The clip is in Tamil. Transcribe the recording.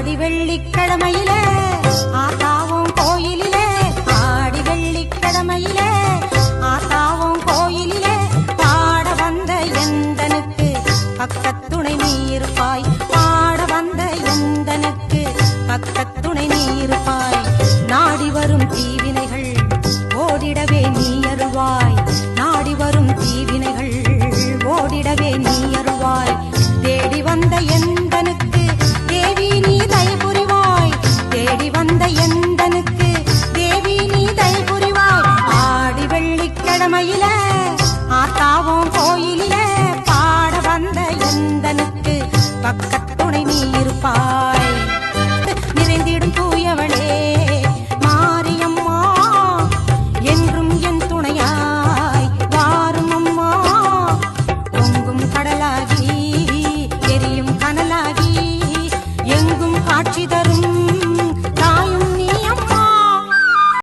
ஆடி வெள்ளிக்கிழமையிலே ஆத்தாவும் கோயிலிலே ஆடி வெள்ளிக்கிழமையிலே ஆத்தாவும் கோயிலிலே பாட வந்த எந்தனுக்கு பக்கத்துணை நீ இருப்பாய் பாட வந்த எந்தனுக்கு பக்கத்துணை நீ இருப்பாய் நாடி வரும் தீவினைகள் ஓடிடவே நீ அருள்வாய் நாடி வரும் தீவினைகள் ஓடிடவே நீ அருள்வாய் தேடி வந்த எந்தனுக்கு தேவி நீ தயை புரிவாய் தேடி வந்த எந்தனுக்கு தேவி நீ தயை புரிவாய் ஆடி வெள்ளிக்கிழமையில ஆத்தாவும் கோயிலிலே பாட வந்த எந்தனுக்கு பக்கத்துணை நீ இருப்பாய் நிறைந்திடும் தூயவளே மாரியம்மா என்றும் என் துணையாய் வாரும் அம்மா பொங்கும் கடலாகி எரியும் கனலாகி எங்கும் காட்சி தரும்